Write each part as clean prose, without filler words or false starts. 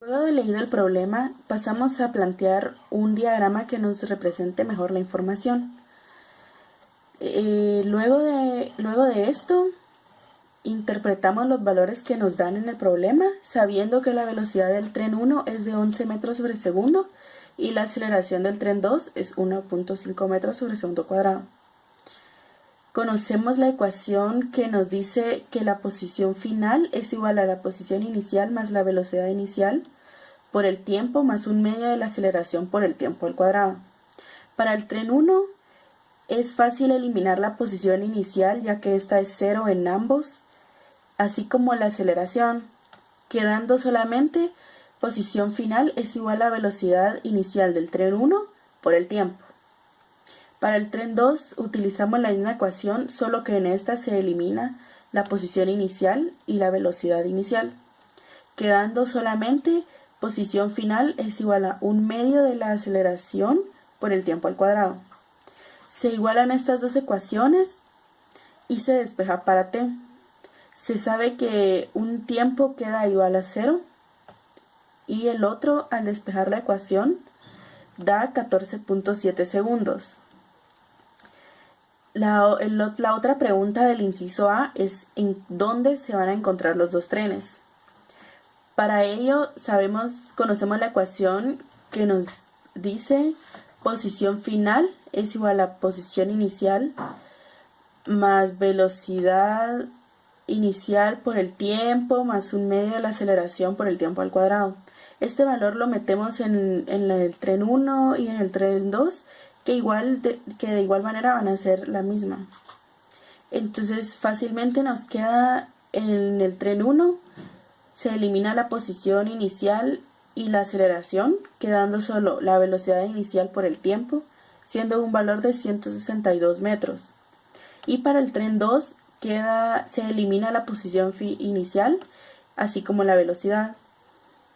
Luego de leído el problema, pasamos a plantear un diagrama que nos represente mejor la información. Luego de esto, interpretamos los valores que nos dan en el problema, sabiendo que la velocidad del tren 1 es de 11 metros sobre segundo y la aceleración del tren 2 es 1.5 metros sobre segundo cuadrado. Conocemos la ecuación que nos dice que la posición final es igual a la posición inicial más la velocidad inicial por el tiempo más un medio de la aceleración por el tiempo al cuadrado. Para el tren 1 es fácil eliminar la posición inicial ya que esta es 0 en ambos, así como la aceleración, quedando solamente posición final es igual a velocidad inicial del tren 1 por el tiempo. Para el tren 2 utilizamos la misma ecuación, solo que en esta se elimina la posición inicial y la velocidad inicial, quedando solamente posición final es igual a un medio de la aceleración por el tiempo al cuadrado. Se igualan estas dos ecuaciones y se despeja para t. Se sabe que un tiempo queda igual a 0 y el otro, al despejar la ecuación, da 14.7 segundos. La otra pregunta del inciso A es ¿en dónde se van a encontrar los dos trenes? Para ello conocemos la ecuación que nos dice posición final es igual a posición inicial más velocidad inicial por el tiempo más un medio de la aceleración por el tiempo al cuadrado. Este valor lo metemos en el tren 1 y en el tren 2, que de igual manera van a ser la misma. Entonces fácilmente nos queda en el tren 1, se elimina la posición inicial y la aceleración, quedando solo la velocidad inicial por el tiempo, siendo un valor de 162 metros. Y para el tren 2 se elimina la posición inicial, así como la velocidad,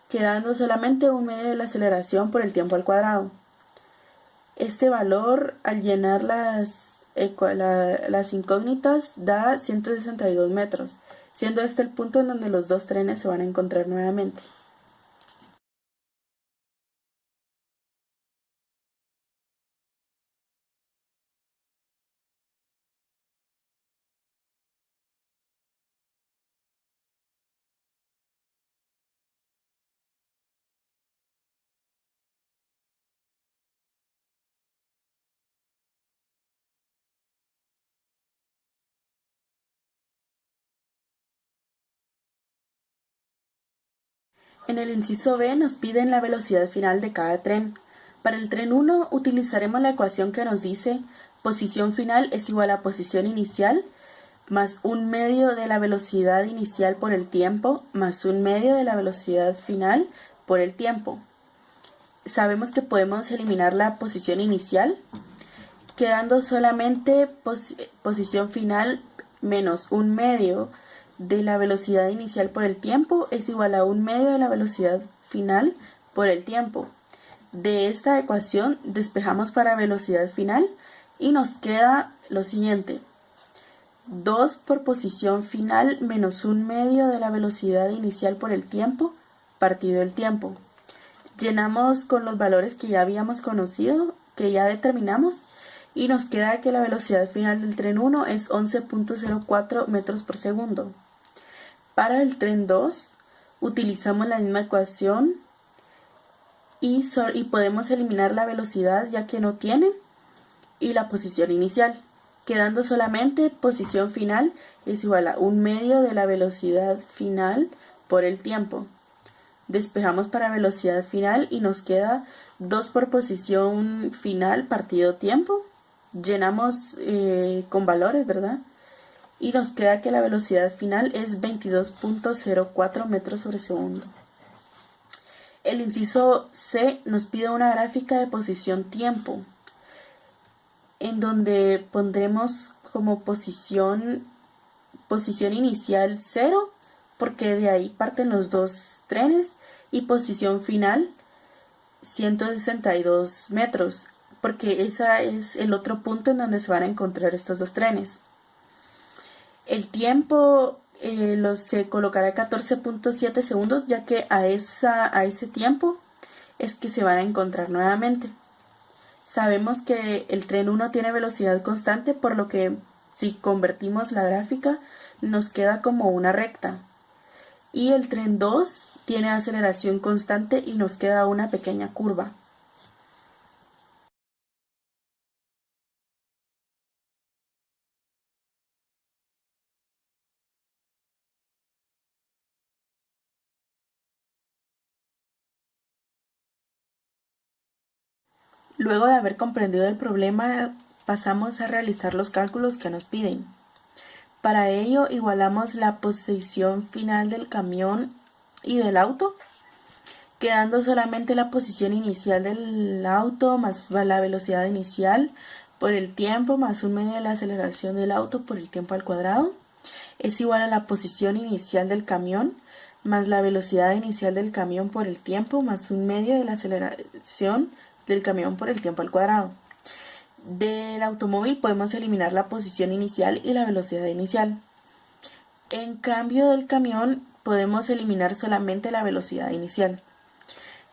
quedando solamente un medio de la aceleración por el tiempo al cuadrado. Este valor, al llenar las incógnitas, da 162 metros, siendo este el punto en donde los dos trenes se van a encontrar nuevamente. En el inciso B nos piden la velocidad final de cada tren. Para el tren 1 utilizaremos la ecuación que nos dice posición final es igual a posición inicial más un medio de la velocidad inicial por el tiempo más un medio de la velocidad final por el tiempo. Sabemos que podemos eliminar la posición inicial, quedando solamente posición final menos un medio de la velocidad inicial por el tiempo es igual a un medio de la velocidad final por el tiempo. De esta ecuación despejamos para velocidad final y nos queda lo siguiente: 2 por posición final menos un medio de la velocidad inicial por el tiempo partido el tiempo. Llenamos con los valores que ya habíamos conocido, que ya determinamos, y nos queda que la velocidad final del tren 1 es 11.04 metros por segundo. Para el tren 2 utilizamos la misma ecuación y podemos eliminar la velocidad ya que no tiene y la posición inicial, quedando solamente posición final es igual a un medio de la velocidad final por el tiempo. Despejamos para velocidad final y nos queda 2 por posición final partido tiempo. Llenamos con valores, ¿verdad? Y nos queda que la velocidad final es 22.04 metros sobre segundo. El inciso C nos pide una gráfica de posición tiempo, en donde pondremos como posición inicial 0, porque de ahí parten los dos trenes, y posición final 162 metros, porque ese es el otro punto en donde se van a encontrar estos dos trenes. El tiempo se colocará 14.7 segundos, ya que a ese tiempo es que se van a encontrar nuevamente. Sabemos que el tren 1 tiene velocidad constante, por lo que si convertimos la gráfica nos queda como una recta. Y el tren 2 tiene aceleración constante y nos queda una pequeña curva. Luego de haber comprendido el problema, pasamos a realizar los cálculos que nos piden. Para ello, igualamos la posición final del camión y del auto, quedando solamente la posición inicial del auto más la velocidad inicial por el tiempo más un medio de la aceleración del auto por el tiempo al cuadrado es igual a la posición inicial del camión más la velocidad inicial del camión por el tiempo más un medio de la aceleración del camión por el tiempo al cuadrado. Del automóvil podemos eliminar la posición inicial y la velocidad inicial. En cambio del camión podemos eliminar solamente la velocidad inicial,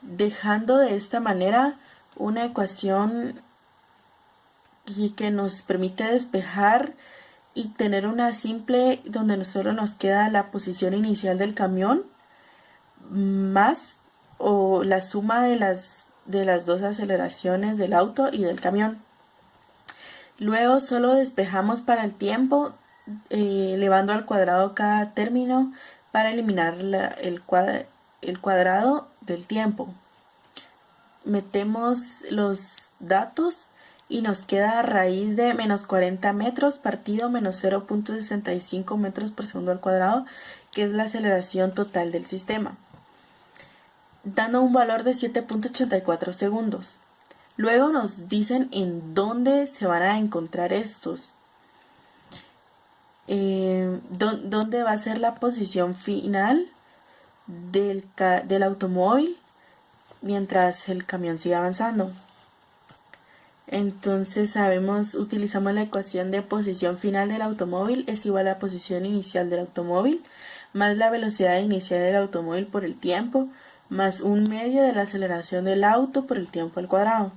dejando de esta manera una ecuación que nos permite despejar y tener una simple donde solo nos queda la posición inicial del camión más o la suma de las dos aceleraciones del auto y del camión. Luego solo despejamos para el tiempo, elevando al cuadrado cada término para eliminar el cuadrado del tiempo. Metemos los datos y nos queda raíz de menos 40 metros partido menos 0.65 metros por segundo al cuadrado, que es la aceleración total del sistema, dando un valor de 7.84 segundos. Luego nos dicen en dónde se van a encontrar estos. Dónde va a ser la posición final del automóvil mientras el camión sigue avanzando. Entonces utilizamos la ecuación de posición final del automóvil es igual a la posición inicial del automóvil más la velocidad inicial del automóvil por el tiempo más un medio de la aceleración del auto por el tiempo al cuadrado.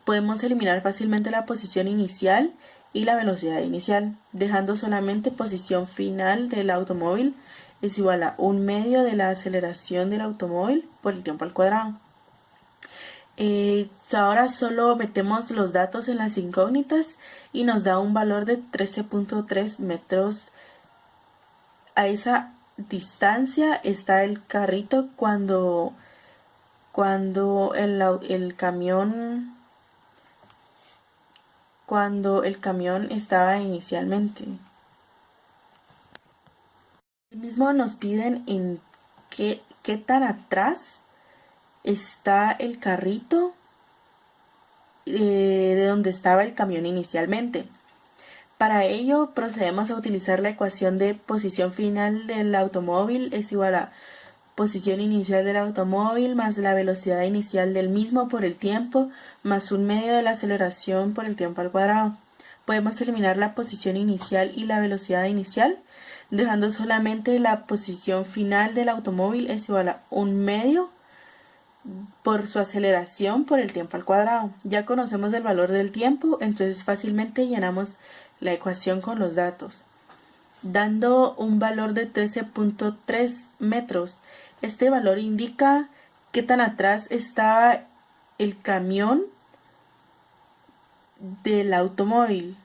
Podemos eliminar fácilmente la posición inicial y la velocidad inicial, dejando solamente posición final del automóvil es igual a un medio de la aceleración del automóvil por el tiempo al cuadrado. Ahora solo metemos los datos en las incógnitas y nos da un valor de 13.3 metros. A esa distancia está el carrito cuando el camión estaba inicialmente. Mismo nos piden en qué tan atrás está el carrito de donde estaba el camión inicialmente. Para ello procedemos a utilizar la ecuación de posición final del automóvil es igual a posición inicial del automóvil más la velocidad inicial del mismo por el tiempo más un medio de la aceleración por el tiempo al cuadrado. Podemos eliminar la posición inicial y la velocidad inicial, dejando solamente la posición final del automóvil es igual a un medio por su aceleración por el tiempo al cuadrado. Ya conocemos el valor del tiempo, entonces fácilmente llenamos la ecuación con los datos, dando un valor de 13.3 metros. Este valor indica qué tan atrás estaba el camión del automóvil.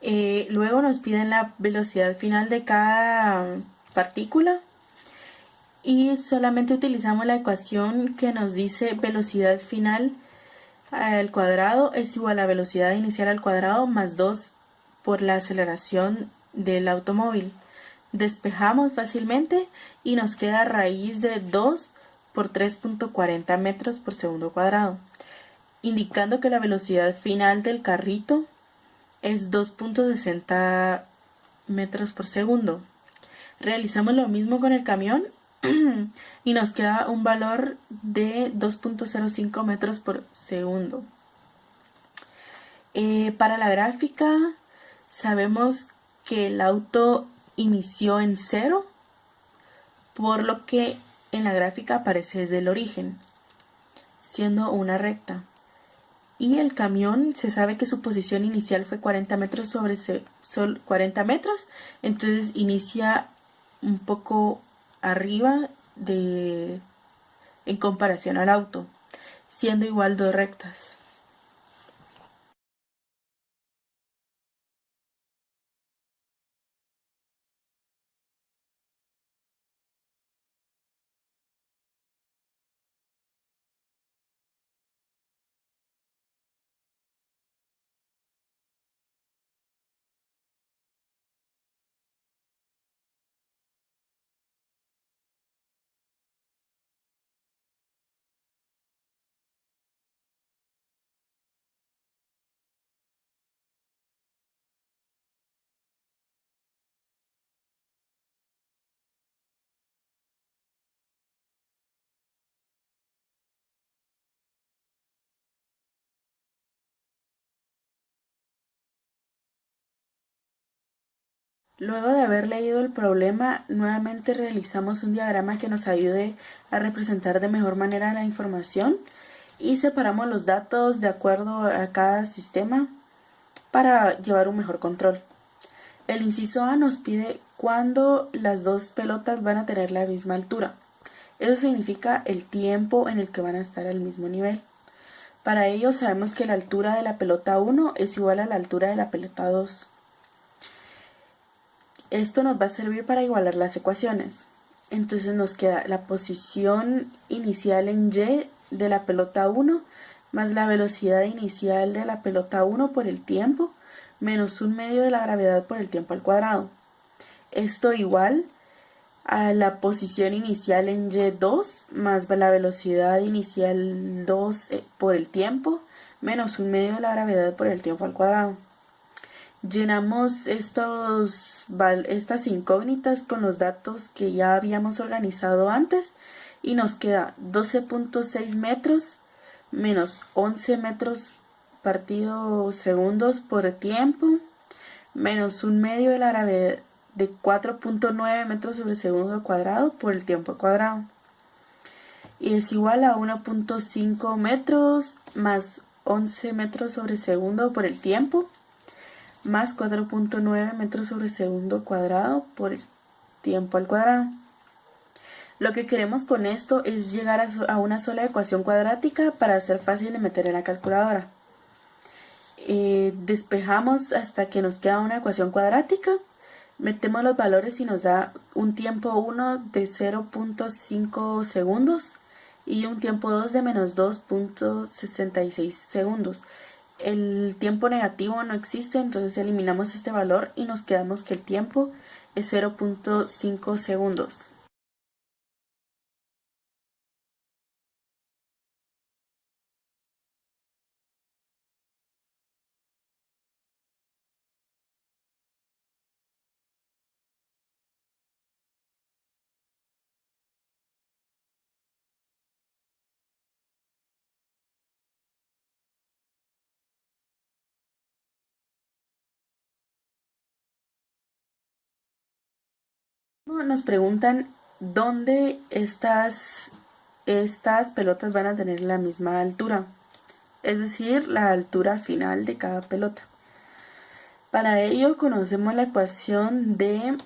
Luego nos piden la velocidad final de cada partícula y solamente utilizamos la ecuación que nos dice velocidad final al cuadrado es igual a velocidad inicial al cuadrado más 2 por la aceleración del automóvil. Despejamos fácilmente y nos queda raíz de 2 por 3.40 metros por segundo cuadrado, indicando que la velocidad final del carrito es 2.60 metros por segundo. Realizamos lo mismo con el camión y nos queda un valor de 2.05 metros por segundo. Para la gráfica sabemos que el auto inició en 0, por lo que en la gráfica aparece desde el origen, siendo una recta. Y el camión se sabe que su posición inicial fue 40 metros 40 metros, entonces inicia un poco arriba en comparación al auto, siendo igual dos rectas. Luego de haber leído el problema, nuevamente realizamos un diagrama que nos ayude a representar de mejor manera la información y separamos los datos de acuerdo a cada sistema para llevar un mejor control. El inciso A nos pide cuándo las dos pelotas van a tener la misma altura. Eso significa el tiempo en el que van a estar al mismo nivel. Para ello sabemos que la altura de la pelota 1 es igual a la altura de la pelota 2. Esto nos va a servir para igualar las ecuaciones. Entonces nos queda la posición inicial en Y de la pelota 1 más la velocidad inicial de la pelota 1 por el tiempo menos un medio de la gravedad por el tiempo al cuadrado. Esto igual a la posición inicial en Y2 más la velocidad inicial 2 por el tiempo menos un medio de la gravedad por el tiempo al cuadrado. Llenamos estas incógnitas con los datos que ya habíamos organizado antes y nos queda 12.6 metros menos 11 metros partido segundos por tiempo menos un medio de la gravedad de 4.9 metros sobre segundo cuadrado por el tiempo al cuadrado. Y es igual a 1.5 metros más 11 metros sobre segundo por el tiempo más 4.9 metros sobre segundo cuadrado por el tiempo al cuadrado. Lo que queremos con esto es llegar a una sola ecuación cuadrática para hacer fácil de meter en la calculadora. Despejamos hasta que nos queda una ecuación cuadrática, metemos los valores y nos da un tiempo 1 de 0.5 segundos y un tiempo 2 de menos 2.66 segundos. El tiempo negativo no existe, entonces eliminamos este valor y nos quedamos que el tiempo es 0.5 segundos. Nos preguntan dónde estas pelotas van a tener la misma altura, es decir, la altura final de cada pelota. Para ello conocemos la ecuación de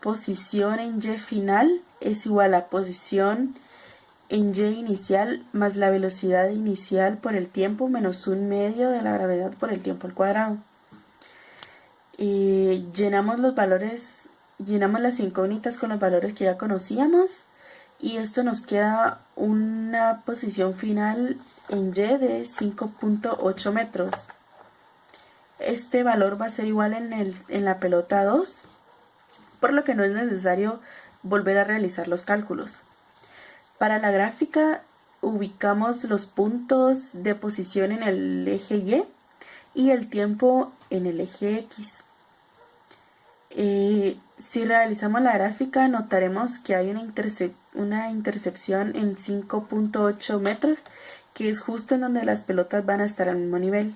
posición en Y final es igual a posición en Y inicial más la velocidad inicial por el tiempo menos un medio de la gravedad por el tiempo al cuadrado. Llenamos las incógnitas con los valores que ya conocíamos y esto nos queda una posición final en Y de 5.8 metros. Este valor va a ser igual en la pelota 2, por lo que no es necesario volver a realizar los cálculos. Para la gráfica ubicamos los puntos de posición en el eje Y el tiempo en el eje X. Si realizamos la gráfica notaremos que hay una intercepción en 5.8 metros que es justo en donde las pelotas van a estar al mismo nivel.